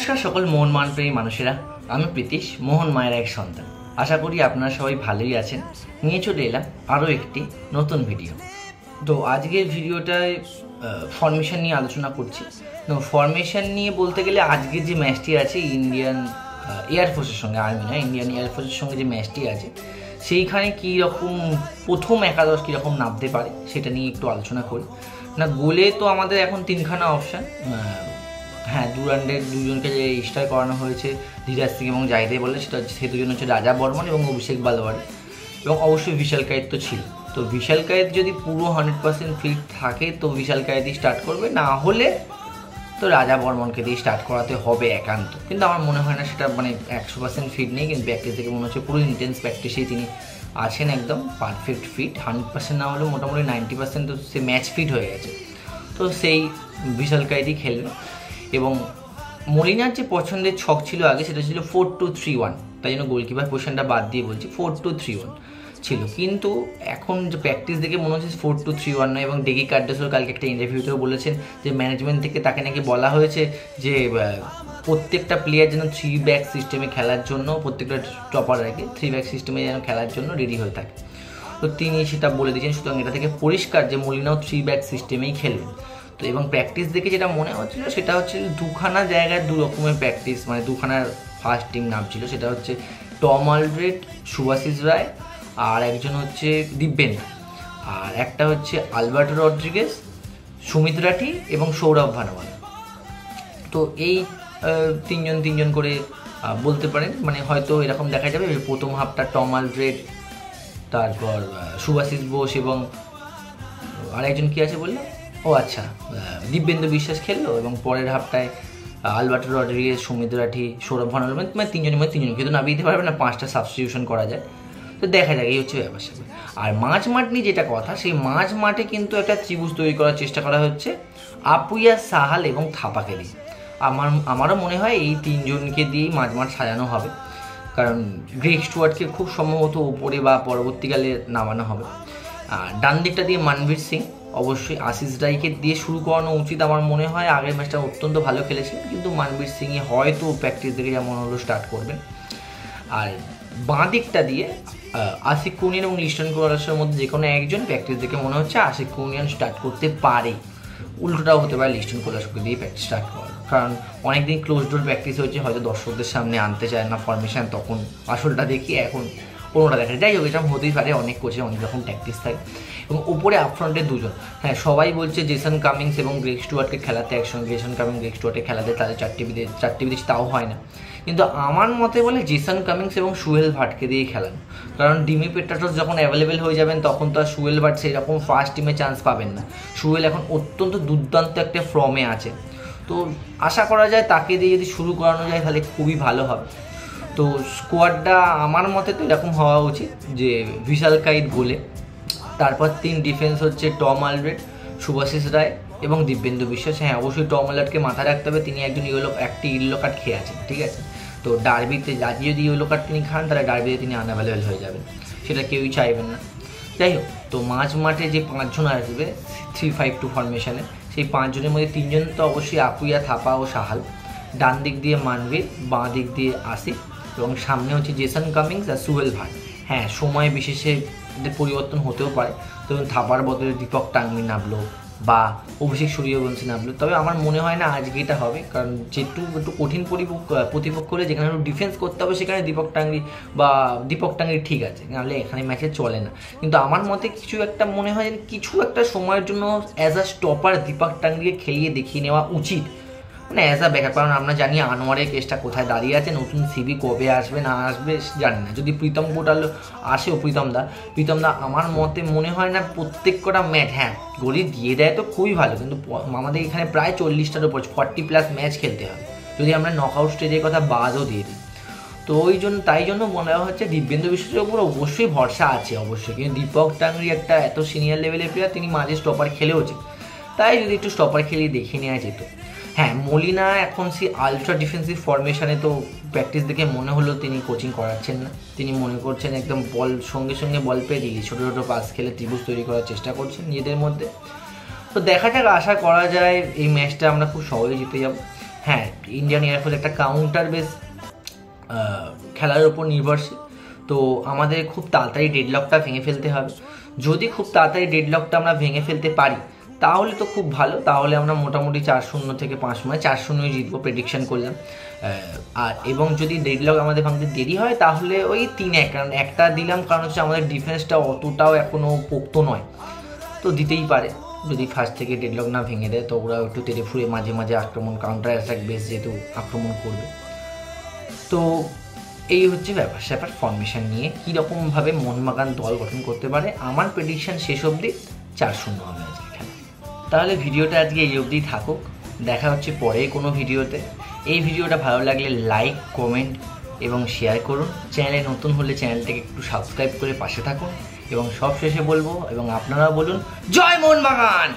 নমস্কার সকল মোহন প্রেমী মানুষেরা, আমি প্রীতিশ, মোহন মায়ের এক সন্তান। আশা করি আপনারা সবাই ভালোই আছেন। নিয়ে চলে এলাম আরও একটি নতুন ভিডিও। তো আজকের ভিডিওটায় ফরমেশন নিয়ে আলোচনা করছি। তো ফরমেশন নিয়ে বলতে গেলে আজকের যে ম্যাচটি আছে ইন্ডিয়ান এয়ারফোর্সের সঙ্গে, আর্মি না, ইন্ডিয়ান এয়ারফোর্সের সঙ্গে যে ম্যাচটি আছে সেইখানে কীরকম প্রথম একাদশ কীরকম নামতে পারে সেটা নিয়ে একটু আলোচনা করি। না, গোলে তো আমাদের এখন তিনখানা অপশান। হ্যাঁ, ডুরান্ডের দুজনকে যে রেজিস্টার করানো হয়েছে, ধীরাজ সিং এবং জাহিদে বলে, সে দুজন হচ্ছে রাজা বর্মন এবং অভিষেক বালওয়ারি, এবং অবশ্যই বিশাল কায়েত তো ছিল। তো বিশাল কায়েত যদি পুরো 100% ফিট থাকে তো বিশাল কায়েতই স্টার্ট করবে, না হলে তো রাজা বর্মনকে দিয়ে স্টার্ট করাতে হবে একান্ত। কিন্তু আমার মনে হয় না সেটা 100% ফিট নেই, কিন্তু প্র্যাকটিস থেকে মনে হচ্ছে পুরো ইন্টেন্স প্র্যাকটিসেই তিনি আছেন, একদম পারফেক্ট ফিট। 100% না হলেও মোটামুটি 90% তো সে ম্যাচ ফিট হয়ে গেছে। তো সেই বিশাল কায়েতই খেলবে। এবং মলিনার যে পছন্দের ছক ছিল আগে, সেটা ছিল 4-2-3-1, তাই জন্য গোলকিপার পজিশনটা বাদ দিয়ে বলছি 4-2-3-1 ছিল। কিন্তু এখন যে প্র্যাকটিস দেখে মনে হচ্ছে 4-2-3-1 নয়। এবং ডেকি কার্ডাসও কালকে একটা ইন্টারভিউতেও বলেছেন যে ম্যানেজমেন্ট থেকে তাকে নাকি বলা হয়েছে যে প্রত্যেকটা প্লেয়ার যেন 3 ব্যাক সিস্টেমে খেলার জন্য, প্রত্যেকটা টপার আগে 3 ব্যাক সিস্টেমে যেন খেলার জন্য রেডি হয়ে থাকে। তো তিনি সেটা বলে দিয়েছেন। সুতরাং এটা থেকে পরিষ্কার যে মলিনাও 3 ব্যাক সিস্টেমেই খেলবেন। তো এবং প্র্যাকটিস দেখে যেটা মনে হচ্ছিল সেটা হচ্ছে দুখানা জায়গায় দু রকমের প্র্যাকটিস, দুখানার ফার্স্ট টিম নাম ছিল। সেটা হচ্ছে টম অলড্রেড, শুভাশিস রায়, আর একজন হচ্ছে দিব্যেন্দু, আর একটা হচ্ছে আলবার্টো রড্রিগেজ, সুমিত রাঠি এবং সৌরভ ভানুওয়ালা। তো এই তিনজন করে বলতে পারেন, হয়তো এরকম দেখা যাবে প্রথম হাফটা টম অলড্রেড, তারপর শুভাশিস বোস এবং আরেকজন কি আছে বললাম, দিব্যেন্দু বিশ্বাস খেললো, এবং পরের হাফটায় আলবার্টো রড্রিগেজ, সুমিত রাঠি, সৌরভ ভানুওয়ালা, তিনজনের কিন্তু নামিয়ে দিতে পারবে না, 5টা সাবস্টিটিউশন করা যায়। তো দেখা যাক, এই হচ্ছে ব্যাপার স্যাপার। আর মাঝ মাঠ নিয়ে যেটা কথা, সেই মাঝ মাঠে কিন্তু একটা ত্রিভুজ তৈরি করার চেষ্টা করা হচ্ছে আপুইয়া, সাহাল এবং থাপাকে দিয়ে। আমারও মনে হয় এই তিনজনকে দিয়েই মাঝ মাঠ সাজানো হবে, কারণ গ্রেগ স্টুয়ার্টকে খুব সম্ভবত ওপরে বা পরবর্তীকালে নামানো হবে। আর ডান দিকটা দিয়ে মনবীর সিং, অবশ্যই আশিস রায়কে দিয়ে শুরু করানো উচিত আমার মনে হয়। আগের ম্যাচটা অত্যন্ত ভালো খেলেছিলেন, কিন্তু মনবীর সিংই হয়তো প্র্যাকটিস দেখে যেমন হলো স্টার্ট করবেন। আর বাঁ দিকটা দিয়ে আশিক কুনিয়ান এবং লিস্টন কোয়ালাসের মধ্যে যে কোনো একজন, প্র্যাকটিস দেখে মনে হচ্ছে আশিক কুনিয়ান স্টার্ট করতে পারে। উল্টোটাও হতে পারে, লিস্টন কোয়ালাসকে দিয়ে প্র্যাকটিস স্টার্ট করার, কারণ অনেকদিন ক্লোজ ডোর প্র্যাকটিস হয়েছে, হয়তো দর্শকদের সামনে আনতে চায় না ফরমেশন, তখন আসলটা দেখি, এখন কোনোটা দেখা। যাই হোক, এটা হতেই পারে, অনেক কোচের অনেক রকম ট্যাকটিস থাকে। এবং উপরে আপফ্রন্টে দুজন, হ্যাঁ সবাই বলছে জেসন কামিংস এবং গ্রেগ স্টুয়ার্টকে খেলাতে একসঙ্গে, জেসন কামিংস গ্রেগ স্টুয়ার্টকে খেলাতে তাদের চারটে বিদেশি, তাও হয় না। কিন্তু আমার মতে বলে জেসন কামিংস এবং সুহেল ভাটকে দিয়ে খেলানো, কারণ ডিমি পেট্রাটোস যখন অ্যাভেলেবেল হয়ে যাবেন তখন তো আর সুহেল ভাট সেরকম ফার্স্ট টিমে চান্স পাবেন না। সুহেল এখন অত্যন্ত দুর্দান্ত একটা ফর্মে আছে, তো আশা করা যায় তাকে দিয়ে যদি শুরু করানো যায় তাহলে খুবই ভালো হবে। তো স্কোয়াডটা আমার মতে তো এরকম হওয়া উচিত যে বিশাল কায়েত গোলে, তারপর 3 ডিফেন্স হচ্ছে টম অলড্রেড, শুভাশিস রায় এবং দিব্যেন্দু বিশ্বাস। হ্যাঁ, অবশ্যই টম অলড্রেডকে মাথায় রাখতে হবে, তিনি একটি ইয়েলো কার্ড খেয়ে আছেন, ঠিক আছে। তো ডার্বিতে আজকে যদি ইয়েলো কার্ড তিনি খান, তাহলে ডার্বিতে তিনি আনঅ্যাভেলেবেল হয়ে যাবেন, সেটা কেউই চাইবেন না। যাই হোক, তো মাঝ মাঠে যে 5 জন আসবে 3-5-2 ফরমেশনে, সেই 5 জনের মধ্যে 3 জন তো অবশ্যই আপুইয়া, থাপা ও সাহাল, ডান দিক দিয়ে মানবীর, বাঁ দিক দিয়ে আসিফ, এবং সামনে হচ্ছে জেসন কামিংস আর সুহেল ভাট। হ্যাঁ, সময় বিশেষে পরিবর্তন হতেও পারে, ধরুন থাপার বদলে দীপক টাঙ্গি নামলো বা অভিষেক সূর্যবংশী নামলো। তবে আমার মনে হয় না আজকে এটা হবে, কারণ একটু কঠিন প্রতিপক্ষ হলে যেখানে একটু ডিফেন্স করতে হবে সেখানে দীপক টাঙ্গি ঠিক আছে, নাহলে এখানে ম্যাচে চলে না। কিন্তু আমার মতে কিছু একটা মনে হয় কিছু একটা সময়ের জন্য অ্যাজ আ স্টপার দীপক টাঙ্গিকে খেলিয়ে দেখিয়ে নেওয়া উচিত, অ্যাজ আ ব্যাকআপ। কারণ আমরা জানি আনোয়ারের কেসটা কোথায় দাঁড়িয়ে আছে, নতুন সিবি কবে আসবে না আসবে জানি না। যদি প্রীতম কোটাল আসেও, প্রীতম দা আমার মতে মনে হয় না প্রত্যেক কটা ম্যাচ, হ্যাঁ গলি দিয়ে দেয় তো খুবই ভালো, কিন্তু আমাদের এখানে প্রায় 40টার উপর 40+ ম্যাচ খেলতে হবে যদি আমরা নকআউট স্টেজের কথা বাদও দিয়ে দিই। তো তাই জন্য মনে হচ্ছে দিব্যেন্দু বিশ্বাসের উপর অবশ্যই ভরসা আছে অবশ্যই, কিন্তু দীপক টাঙ্গি একটা এত সিনিয়র লেভেলের প্লেয়ার, তিনি মাঝে স্টপার খেলেওছে, তাই যদি একটু স্টপার খেলিয়ে দেখে নেওয়া যেত। হ্যাঁ, মলিনা এখন সেই আলট্রা ডিফেন্সিভ ফরমেশনে তো প্র্যাকটিস দেখে মনে হলো তিনি কোচিং করাচ্ছেন না, তিনি মনে করছেন একদম সঙ্গে বল পেয়ে দিয়ে ছোটো পাস খেলে ত্রিভুজ তৈরি করার চেষ্টা করছেন নিজেদের মধ্যে। তো দেখা যাক, আশা করা যায় এই ম্যাচটা আমরা খুব সহজে জিতে যাব। হ্যাঁ, ইন্ডিয়ান এয়ারফোর্স একটা কাউন্টার বেস খেলার উপর নির্ভরশীল। তো আমাদের খুব তাড়াতাড়ি ডেডলকটা ভেঙে ফেলতে হবে। যদি খুব তাড়াতাড়ি ডেডলকটা আমরা ভেঙে ফেলতে পারি তাহলে তো খুব ভালো, তাহলে আমরা মোটামুটি 4-0 থেকে 5, মানে 4-0 জিতবো প্রেডিকশন করলাম। আর এবং যদি ডেডলক আমাদের ভাঙতে দেরি হয় তাহলে ওই 3-1, কারণ একটা দিলাম, কারণ হচ্ছে আমাদের ডিফেন্সটা অতটাও এখনও পোক্ত নয়, তো দিতেই পারে। যদি ফার্স্ট থেকে ডেডলক না ভেঙে দেয় তো ওরা একটু তেড়ে ফুড়ে মাঝে মাঝে আক্রমণ, কাউন্টার অ্যাটাক বেস যেহেতু আক্রমণ করবে। তো এই হচ্ছে ব্যাপার ফর্মেশন নিয়ে কীরকমভাবে মোহনবাগান দল গঠন করতে পারে। আমার প্রেডিকশন শেষ অবধি 4-0 হবে আজকে খেলা। তাহলে ভিডিওটা আজকে এই অবধি থাকুক, দেখা হচ্ছে পরে কোনো ভিডিওতে। এই ভিডিওটা ভালো লাগলে লাইক, কমেন্ট এবং শেয়ার করুন। চ্যানেলে নতুন হলে চ্যানেলটাকে একটু সাবস্ক্রাইব করে পাশে থাকুন। এবং সব শেষে বলবো, এবং আপনারা বলুন, জয় মোহনবাগান।